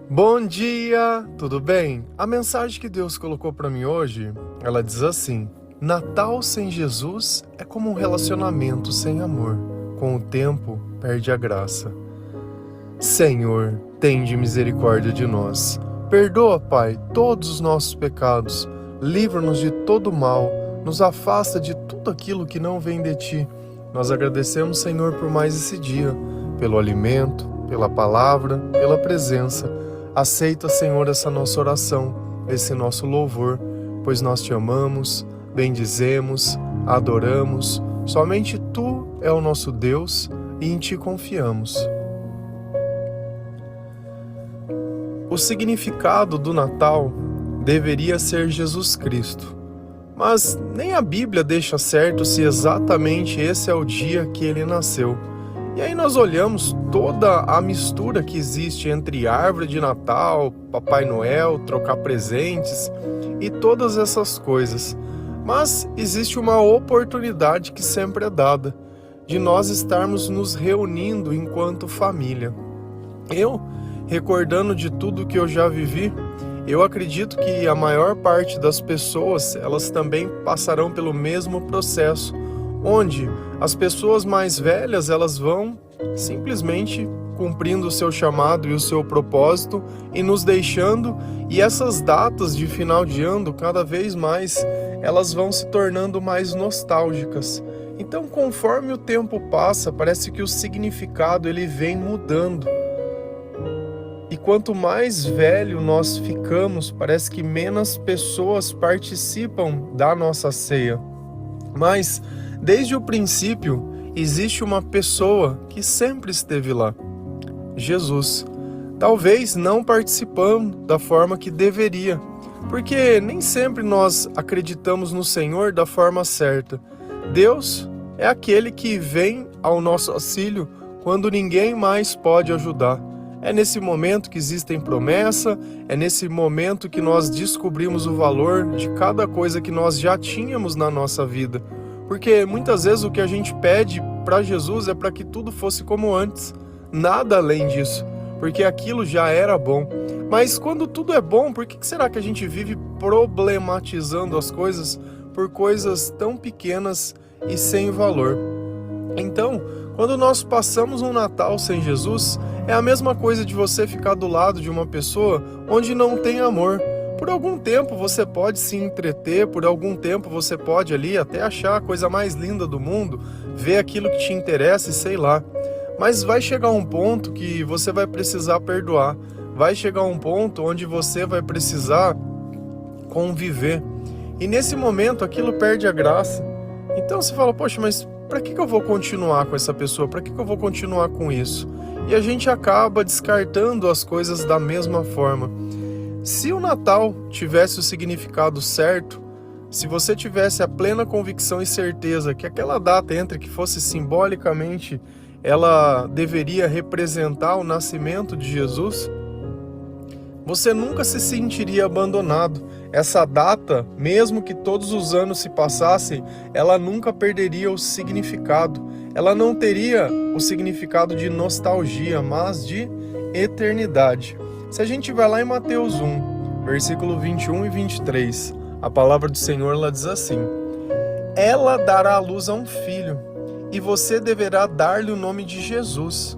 Bom dia, tudo bem? A mensagem que Deus colocou para mim hoje, ela diz assim: Natal sem Jesus é como um relacionamento sem amor. Com o tempo, perde a graça. Senhor, tende misericórdia de nós. Perdoa, Pai, todos os nossos pecados. Livra-nos de todo mal. Nos afasta de tudo aquilo que não vem de Ti. Nós agradecemos, Senhor, por mais esse dia, pelo alimento, pela palavra, pela presença. Aceita, Senhor, essa nossa oração, esse nosso louvor, pois nós Te amamos, bendizemos, adoramos. Somente Tu é o nosso Deus e em Ti confiamos. O significado do Natal deveria ser Jesus Cristo, mas nem a Bíblia deixa certo se exatamente esse é o dia que Ele nasceu. E aí nós olhamos toda a mistura que existe entre árvore de Natal, Papai Noel, trocar presentes e todas essas coisas. Mas existe uma oportunidade que sempre é dada, de nós estarmos nos reunindo enquanto família. Eu, recordando de tudo que eu já vivi, eu acredito que a maior parte das pessoas, elas também passarão pelo mesmo processo, onde as pessoas mais velhas, elas vão simplesmente cumprindo o seu chamado e o seu propósito e nos deixando, e essas datas de final de ano, cada vez mais, elas vão se tornando mais nostálgicas. Então, conforme o tempo passa, parece que o significado ele vem mudando. E quanto mais velho nós ficamos, parece que menos pessoas participam da nossa ceia. Mas, desde o princípio, existe uma pessoa que sempre esteve lá: Jesus. Talvez não participando da forma que deveria, porque nem sempre nós acreditamos no Senhor da forma certa. Deus é aquele que vem ao nosso auxílio quando ninguém mais pode ajudar. É nesse momento que existem promessas, é nesse momento que nós descobrimos o valor de cada coisa que nós já tínhamos na nossa vida. Porque muitas vezes o que a gente pede para Jesus é para que tudo fosse como antes, nada além disso, porque aquilo já era bom. Mas quando tudo é bom, por que será que a gente vive problematizando as coisas por coisas tão pequenas e sem valor? Então, quando nós passamos um Natal sem Jesus, é a mesma coisa de você ficar do lado de uma pessoa onde não tem amor. Por algum tempo você pode se entreter, por algum tempo você pode ali até achar a coisa mais linda do mundo, ver aquilo que te interessa e sei lá. Mas vai chegar um ponto que você vai precisar perdoar. Vai chegar um ponto onde você vai precisar conviver. E nesse momento aquilo perde a graça. Então você fala, poxa, mas para que eu vou continuar com essa pessoa? Para que eu vou continuar com isso? E a gente acaba descartando as coisas da mesma forma. Se o Natal tivesse o significado certo, se você tivesse a plena convicção e certeza que aquela data entre que fosse simbolicamente, ela deveria representar o nascimento de Jesus, você nunca se sentiria abandonado. Essa data, mesmo que todos os anos se passassem, ela nunca perderia o significado. Ela não teria o significado de nostalgia, mas de eternidade. Se a gente vai lá em Mateus 1, versículo 21 e 23, a palavra do Senhor ela diz assim: Ela dará à luz a um filho, e você deverá dar-lhe o nome de Jesus,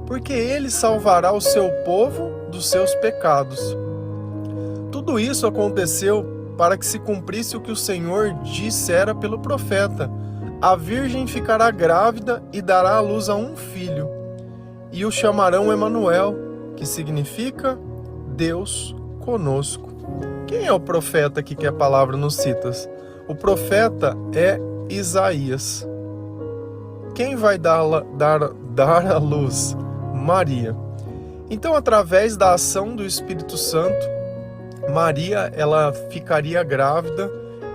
porque ele salvará o seu povo dos seus pecados. Tudo isso aconteceu para que se cumprisse o que o Senhor dissera pelo profeta: a virgem ficará grávida e dará à luz a um filho, e o chamarão Emanuel, que significa Deus conosco. Quem é o profeta aqui que a palavra nos cita? O profeta é Isaías. Quem vai dar à luz? Maria. Então, através da ação do Espírito Santo, Maria ela ficaria grávida,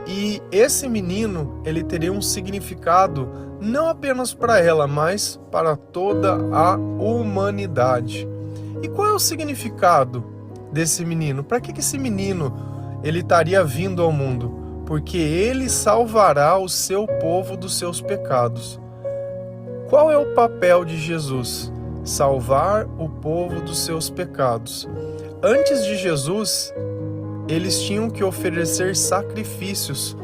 e esse menino ele teria um significado não apenas para ela, mas para toda a humanidade. E qual é o significado desse menino? Para que esse menino ele estaria vindo ao mundo? Porque ele salvará o seu povo dos seus pecados. Qual é o papel de Jesus? salvar o povo dos seus pecados. Antes de Jesus, eles tinham que oferecer sacrifícios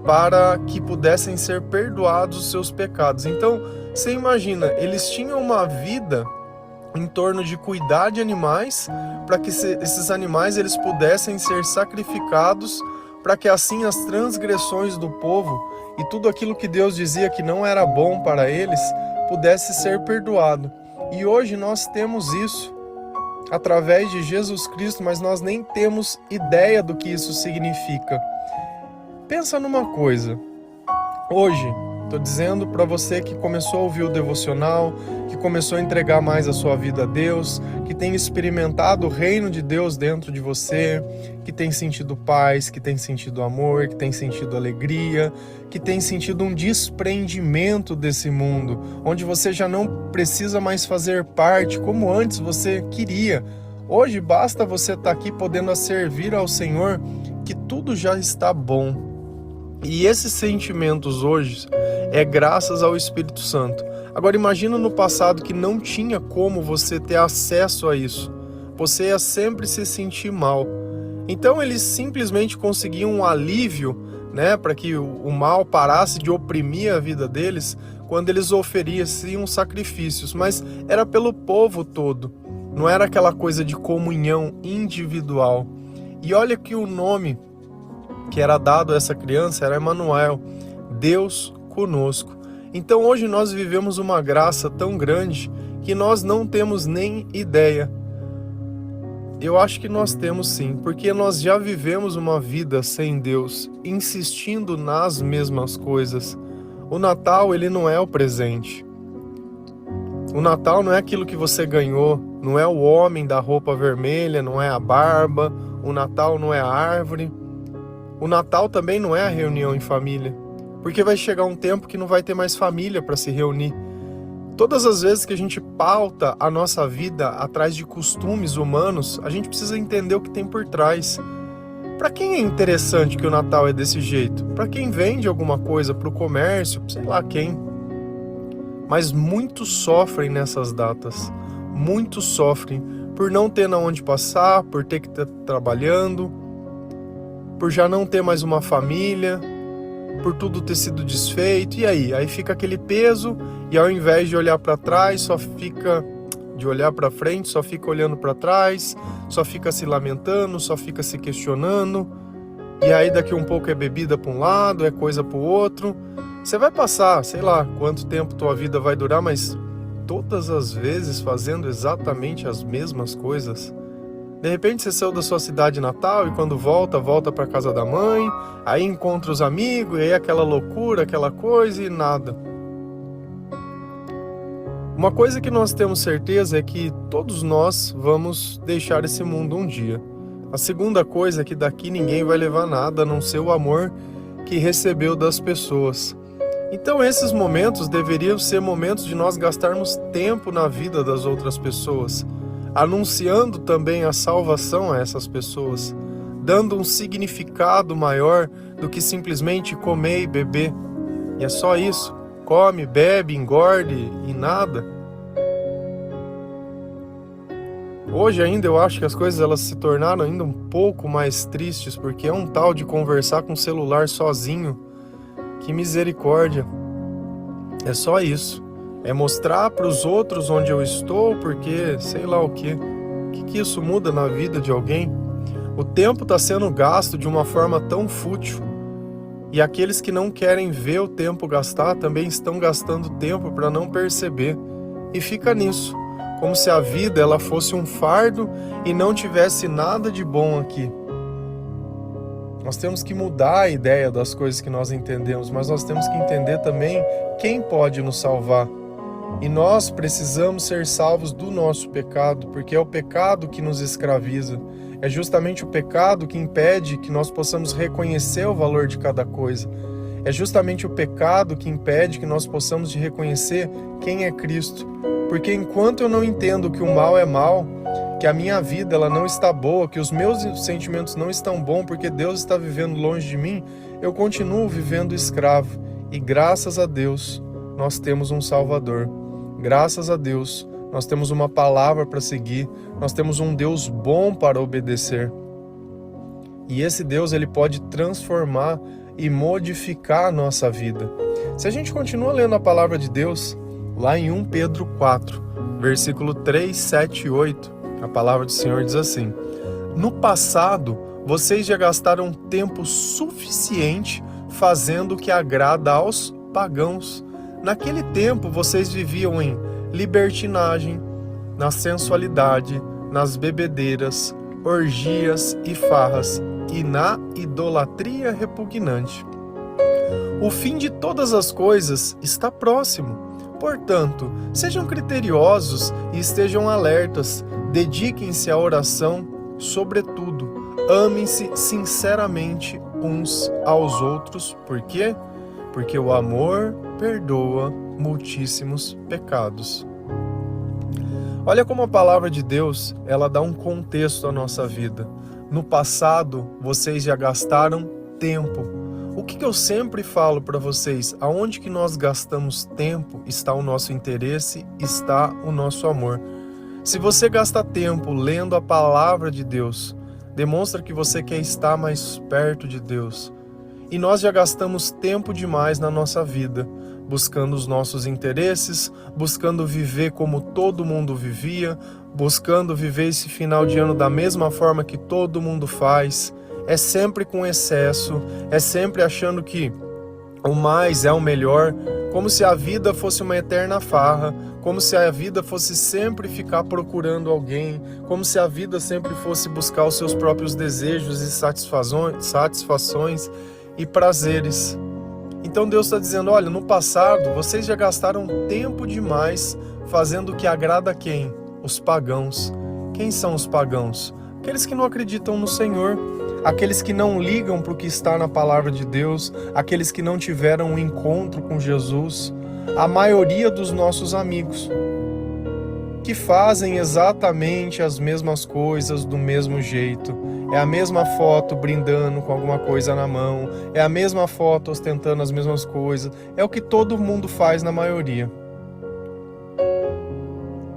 para que pudessem ser perdoados os seus pecados. Então, você imagina, eles tinham uma vida em torno de cuidar de animais, para que esses animais eles pudessem ser sacrificados, para que assim as transgressões do povo e tudo aquilo que Deus dizia que não era bom para eles pudesse ser perdoado. E hoje nós temos isso através de Jesus Cristo, mas nós nem temos ideia do que isso significa. Pensa numa coisa. Hoje, estou dizendo para você que começou a ouvir o devocional, que começou a entregar mais a sua vida a Deus, que tem experimentado o reino de Deus dentro de você, que tem sentido paz, que tem sentido amor, que tem sentido alegria, que tem sentido um desprendimento desse mundo, onde você já não precisa mais fazer parte como antes você queria. Hoje basta você estar aqui podendo servir ao Senhor, que tudo já está bom. E esses sentimentos hoje é graças ao Espírito Santo. Agora imagina no passado que não tinha como você ter acesso a isso. Você ia sempre se sentir mal. Então eles simplesmente conseguiam um alívio, para que o mal parasse de oprimir a vida deles, quando eles ofereciam sacrifícios. Mas era pelo povo todo. Não era aquela coisa de comunhão individual. E olha que o nome que era dado a essa criança era Emanuel, Deus conosco. Então hoje nós vivemos uma graça tão grande que nós não temos nem ideia. Eu acho que nós temos sim, porque nós já vivemos uma vida sem Deus, insistindo nas mesmas coisas. O Natal, ele não é o presente. O Natal não é aquilo que você ganhou, não é o homem da roupa vermelha, não é a barba, o Natal não é a árvore. O Natal também não é a reunião em família, porque vai chegar um tempo que não vai ter mais família para se reunir. Todas as vezes que a gente pauta a nossa vida atrás de costumes humanos, a gente precisa entender o que tem por trás. Para quem é interessante que o Natal é desse jeito? Para quem vende alguma coisa para o comércio, sei lá quem. Mas muitos sofrem nessas datas. Muitos sofrem por não ter na onde passar, por ter que estar trabalhando, por já não ter mais uma família, por tudo ter sido desfeito. E aí? Aí fica aquele peso, e ao invés de olhar para trás, só fica de olhar para frente, só fica olhando para trás, só fica se lamentando, só fica se questionando. E aí daqui um pouco é bebida para um lado, é coisa para o outro. Você vai passar, sei lá, quanto tempo tua vida vai durar, mas todas as vezes fazendo exatamente as mesmas coisas. De repente você saiu da sua cidade natal e quando volta para casa da mãe, aí encontra os amigos, e aí aquela loucura, aquela coisa e nada. Uma coisa que nós temos certeza é que todos nós vamos deixar esse mundo um dia. A segunda coisa é que daqui ninguém vai levar nada, a não ser o amor que recebeu das pessoas. Então esses momentos deveriam ser momentos de nós gastarmos tempo na vida das outras pessoas, anunciando também a salvação a essas pessoas, dando um significado maior do que simplesmente comer e beber. E é só isso, come, bebe, engorde e nada. Hoje ainda eu acho que as coisas elas se tornaram ainda um pouco mais tristes, porque é um tal de conversar com o celular sozinho. Que misericórdia. É só isso. É mostrar para os outros onde eu estou, porque sei lá o quê. O que isso muda na vida de alguém? O tempo está sendo gasto de uma forma tão fútil. E aqueles que não querem ver o tempo gastar também estão gastando tempo para não perceber. E fica nisso, como se a vida ela fosse um fardo e não tivesse nada de bom aqui. Nós temos que mudar a ideia das coisas que nós entendemos, mas nós temos que entender também quem pode nos salvar. E nós precisamos ser salvos do nosso pecado, porque é o pecado que nos escraviza. É justamente o pecado que impede que nós possamos reconhecer o valor de cada coisa. É justamente o pecado que impede que nós possamos de reconhecer quem é Cristo. Porque enquanto eu não entendo que o mal é mal, que a minha vida ela não está boa, que os meus sentimentos não estão bons porque Deus está vivendo longe de mim, eu continuo vivendo escravo. E graças a Deus, nós temos um Salvador. Graças a Deus, nós temos uma palavra para seguir, nós temos um Deus bom para obedecer. E esse Deus, ele pode transformar e modificar a nossa vida. Se a gente continua lendo a palavra de Deus, lá em 1 Pedro 4, versículo 3, 7 e 8, a palavra do Senhor diz assim: no passado, vocês já gastaram tempo suficiente fazendo o que agrada aos pagãos. Naquele tempo, vocês viviam em libertinagem, na sensualidade, nas bebedeiras, orgias e farras, e na idolatria repugnante. O fim de todas as coisas está próximo. Portanto, sejam criteriosos e estejam alertas. Dediquem-se à oração, sobretudo. Amem-se sinceramente uns aos outros. Por quê? Porque o amor perdoa muitíssimos pecados. Olha como a palavra de Deus, ela dá um contexto à nossa vida. No passado, vocês já gastaram tempo. O que eu sempre falo para vocês? Aonde que nós gastamos tempo, está o nosso interesse, está o nosso amor. Se você gasta tempo lendo a palavra de Deus, demonstra que você quer estar mais perto de Deus. E nós já gastamos tempo demais na nossa vida, buscando os nossos interesses, buscando viver como todo mundo vivia, buscando viver esse final de ano da mesma forma que todo mundo faz. É sempre com excesso, é sempre achando que o mais é o melhor, como se a vida fosse uma eterna farra, como se a vida fosse sempre ficar procurando alguém, como se a vida sempre fosse buscar os seus próprios desejos e satisfações e prazeres. Então Deus está dizendo, olha, no passado vocês já gastaram tempo demais fazendo o que agrada a quem? Os pagãos. Quem são os pagãos? Aqueles que não acreditam no Senhor, aqueles que não ligam para o que está na palavra de Deus, aqueles que não tiveram um encontro com Jesus, a maioria dos nossos amigos, que fazem exatamente as mesmas coisas do mesmo jeito. É a mesma foto brindando com alguma coisa na mão, é a mesma foto ostentando as mesmas coisas, é o que todo mundo faz na maioria.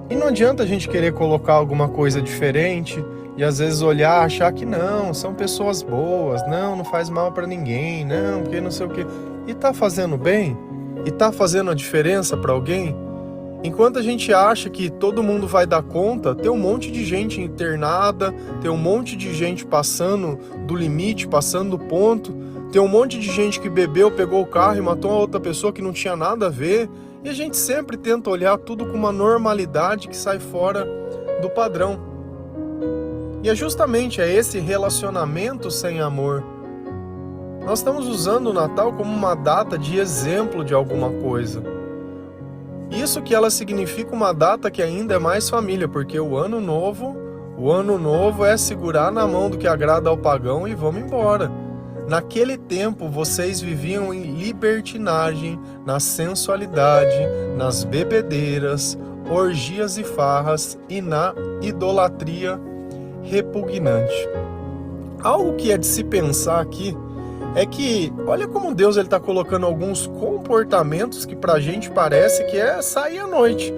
E não adianta a gente querer colocar alguma coisa diferente e às vezes olhar, achar que não, são pessoas boas, não faz mal para ninguém, não, porque não sei o quê. E tá fazendo bem? E tá fazendo a diferença para alguém? Enquanto a gente acha que todo mundo vai dar conta, tem um monte de gente internada, tem um monte de gente passando do limite, passando do ponto, tem um monte de gente que bebeu, pegou o carro e matou a outra pessoa que não tinha nada a ver, e a gente sempre tenta olhar tudo com uma normalidade que sai fora do padrão. E é justamente esse relacionamento sem amor. Nós estamos usando o Natal como uma data de exemplo de alguma coisa. Isso que ela significa uma data que ainda é mais família, porque o ano novo é segurar na mão do que agrada ao pagão e vamos embora. Naquele tempo vocês viviam em libertinagem, na sensualidade, nas bebedeiras, orgias e farras e na idolatria repugnante. Algo que é de se pensar aqui é que, olha como Deus está colocando alguns comportamentos que pra gente parece que é sair à noite.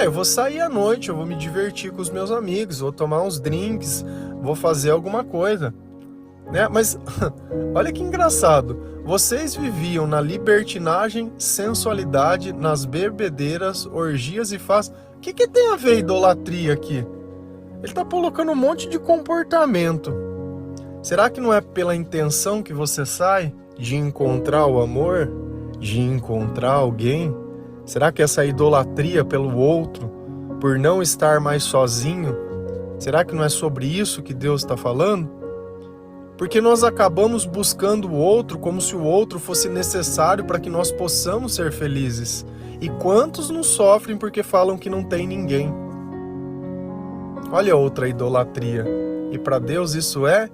Eu vou sair à noite, eu vou me divertir com os meus amigos, vou tomar uns drinks, vou fazer alguma coisa. Mas olha que engraçado, vocês viviam na libertinagem, sensualidade, nas bebedeiras, orgias e farras. O que tem a ver idolatria aqui? Ele está colocando um monte de comportamento. Será que não é pela intenção que você sai? De encontrar o amor? De encontrar alguém? Será que essa idolatria pelo outro, por não estar mais sozinho, será que não é sobre isso que Deus está falando? Porque nós acabamos buscando o outro como se o outro fosse necessário para que nós possamos ser felizes. E quantos não sofrem porque falam que não tem ninguém? Olha outra idolatria. E para Deus isso é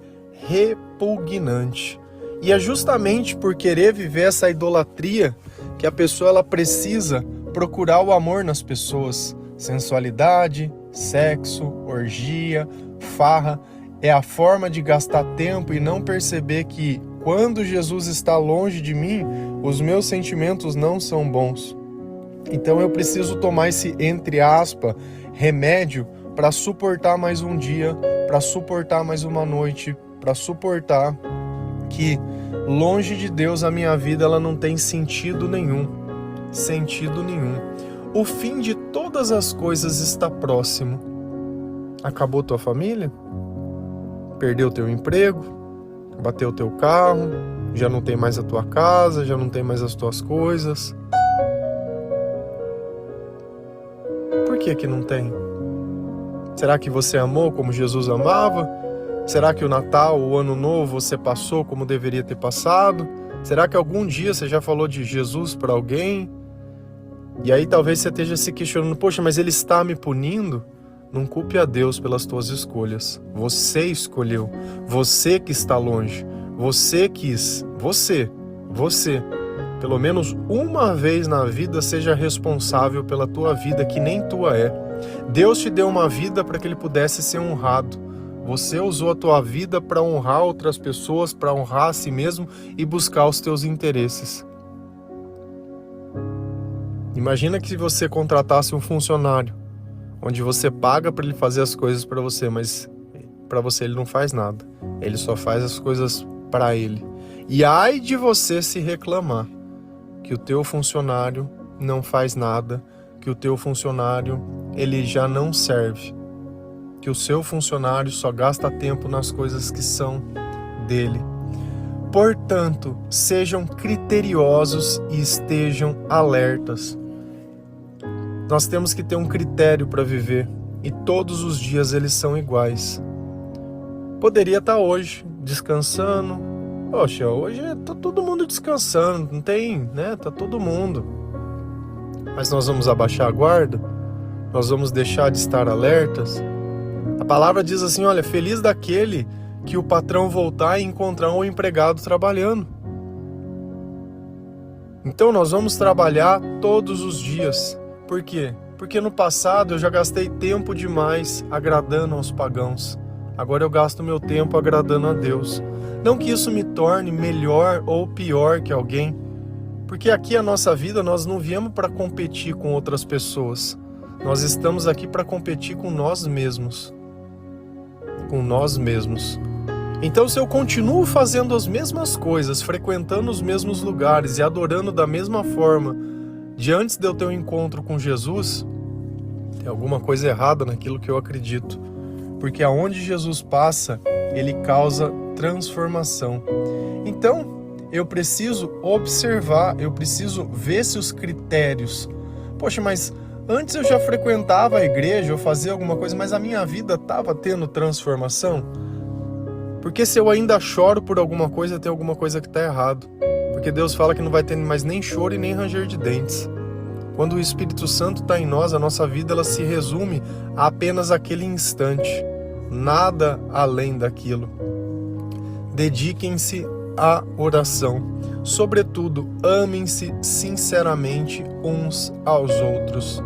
repugnante. E é justamente por querer viver essa idolatria que a pessoa ela precisa procurar o amor nas pessoas. Sensualidade, sexo, orgia, farra. É a forma de gastar tempo e não perceber que quando Jesus está longe de mim, os meus sentimentos não são bons. Então eu preciso tomar esse, entre aspas, remédio para suportar mais um dia, para suportar mais uma noite, para suportar que longe de Deus a minha vida ela não tem sentido nenhum. Sentido nenhum. O fim de todas as coisas está próximo. Acabou tua família? Perdeu teu emprego? Bateu teu carro? Já não tem mais a tua casa? Já não tem mais as tuas coisas? Por que que não tem? Será que você amou como Jesus amava? Será que o Natal, o Ano Novo, você passou como deveria ter passado? Será que algum dia você já falou de Jesus para alguém? E aí talvez você esteja se questionando, poxa, mas Ele está me punindo? Não culpe a Deus pelas tuas escolhas. Você escolheu. Você que está longe. Você quis. Você. Pelo menos uma vez na vida seja responsável pela tua vida que nem tua é. Deus te deu uma vida para que Ele pudesse ser honrado. Você usou a tua vida para honrar outras pessoas, para honrar a si mesmo e buscar os teus interesses. Imagina que você contratasse um funcionário, onde você paga para ele fazer as coisas para você, mas para você ele não faz nada. Ele só faz as coisas para ele. E ai de você se reclamar que o teu funcionário não faz nada, que o teu funcionário ele já não serve, que o seu funcionário só gasta tempo nas coisas que são dele. Portanto, sejam criteriosos e estejam alertas. Nós temos que ter um critério para viver e todos os dias eles são iguais. Poderia estar hoje descansando. Poxa, hoje tá todo mundo descansando, não tem, né? Tá todo mundo. Mas nós vamos abaixar a guarda? Nós vamos deixar de estar alertas? A palavra diz assim, olha, feliz daquele que o patrão voltar e encontrar um empregado trabalhando. Então nós vamos trabalhar todos os dias. Por quê? Porque no passado eu já gastei tempo demais agradando aos pagãos. Agora eu gasto meu tempo agradando a Deus. Não que isso me torne melhor ou pior que alguém, porque aqui a nossa vida nós não viemos para competir com outras pessoas. Nós estamos aqui para competir com nós mesmos. Com nós mesmos. Então, se eu continuo fazendo as mesmas coisas, frequentando os mesmos lugares e adorando da mesma forma, de antes de eu ter um encontro com Jesus, tem alguma coisa errada naquilo que eu acredito. Porque aonde Jesus passa, Ele causa transformação. Então, eu preciso observar, eu preciso ver se os critérios... Poxa, mas antes eu já frequentava a igreja, eu fazia alguma coisa, mas a minha vida estava tendo transformação? Porque se eu ainda choro por alguma coisa, tem alguma coisa que está errado. Porque Deus fala que não vai ter mais nem choro e nem ranger de dentes. Quando o Espírito Santo está em nós, a nossa vida ela se resume a apenas aquele instante. Nada além daquilo. Dediquem-se à oração. Sobretudo, amem-se sinceramente uns aos outros,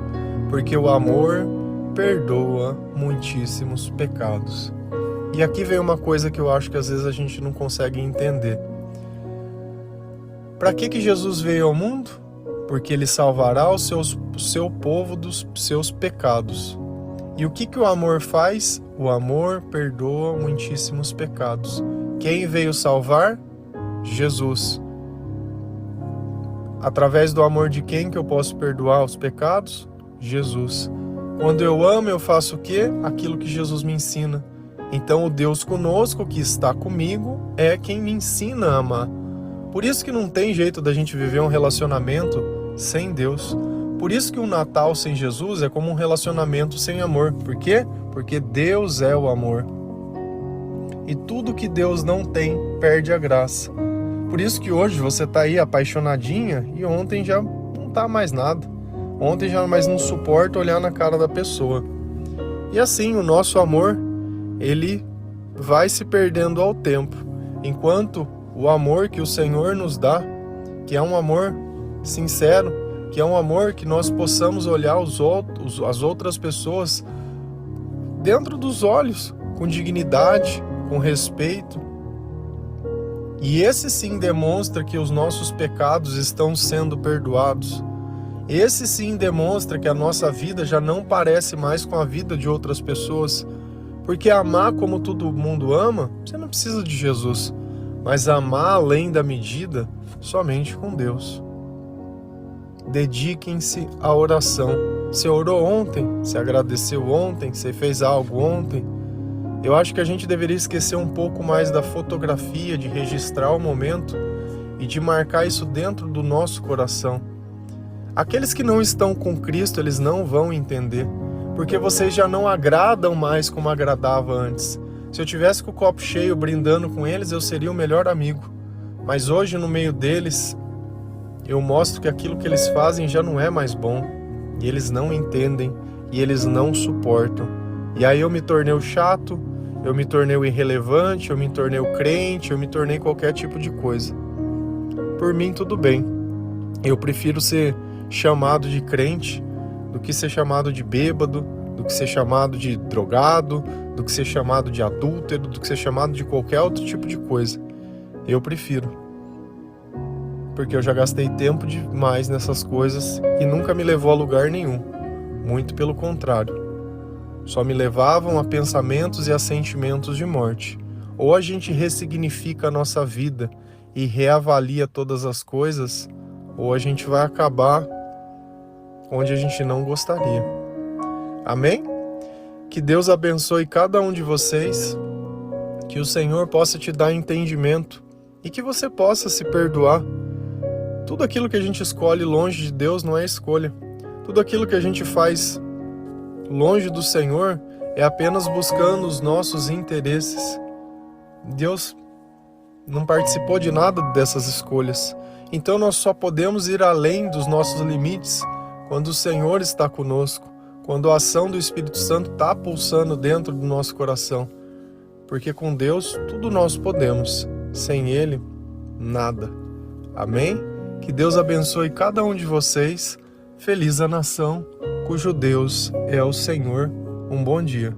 porque o amor perdoa muitíssimos pecados. E aqui vem uma coisa que eu acho que às vezes a gente não consegue entender. Para que Jesus veio ao mundo? Porque Ele salvará o seu povo dos seus pecados. E o que o amor faz? O amor perdoa muitíssimos pecados. Quem veio salvar? Jesus. Através do amor de quem que eu posso perdoar os pecados? Jesus. Quando eu amo, eu faço o quê? Aquilo que Jesus me ensina. Então o Deus conosco, que está comigo, é quem me ensina a amar. Por isso que não tem jeito da gente viver um relacionamento sem Deus. Por isso que um Natal sem Jesus é como um relacionamento sem amor. Por quê? Porque Deus é o amor. E tudo que Deus não tem, perde a graça. Por isso que hoje você está aí apaixonadinha e ontem já não está mais nada. Ontem já mais não suporta olhar na cara da pessoa. E assim, o nosso amor, ele vai se perdendo ao tempo. Enquanto o amor que o Senhor nos dá, que é um amor sincero, que é um amor que nós possamos olhar as outras pessoas dentro dos olhos, com dignidade, com respeito. E esse sim demonstra que os nossos pecados estão sendo perdoados. Esse sim demonstra que a nossa vida já não parece mais com a vida de outras pessoas, porque amar como todo mundo ama, você não precisa de Jesus, mas amar além da medida, somente com Deus. Dediquem-se à oração. Você orou ontem? Você agradeceu ontem? Você fez algo ontem? Eu acho que a gente deveria esquecer um pouco mais da fotografia, de registrar o momento e de marcar isso dentro do nosso coração. Aqueles que não estão com Cristo, eles não vão entender, porque vocês já não agradam mais como agradava antes. Se eu tivesse com o copo cheio brindando com eles, eu seria o melhor amigo. Mas hoje, no meio deles, eu mostro que aquilo que eles fazem já não é mais bom. E eles não entendem, e eles não suportam. E aí eu me tornei o chato, eu me tornei o irrelevante, eu me tornei o crente, eu me tornei qualquer tipo de coisa. Por mim, tudo bem. Eu prefiro ser chamado de crente do que ser chamado de bêbado, do que ser chamado de drogado, do que ser chamado de adúltero, do que ser chamado de qualquer outro tipo de coisa. Eu prefiro. Porque eu já gastei tempo demais nessas coisas e nunca me levou a lugar nenhum. Muito pelo contrário. Só me levavam a pensamentos e a sentimentos de morte. Ou a gente ressignifica a nossa vida e reavalia todas as coisas, ou a gente vai acabar onde a gente não gostaria. Amém? Que Deus abençoe cada um de vocês, que o Senhor possa te dar entendimento e que você possa se perdoar. Tudo aquilo que a gente escolhe longe de Deus não é escolha. Tudo aquilo que a gente faz longe do Senhor é apenas buscando os nossos interesses. Deus não participou de nada dessas escolhas. Então nós só podemos ir além dos nossos limites quando o Senhor está conosco, quando a ação do Espírito Santo está pulsando dentro do nosso coração. Porque com Deus tudo nós podemos, sem Ele, nada. Amém? Que Deus abençoe cada um de vocês. Feliz a nação cujo Deus é o Senhor. Um bom dia.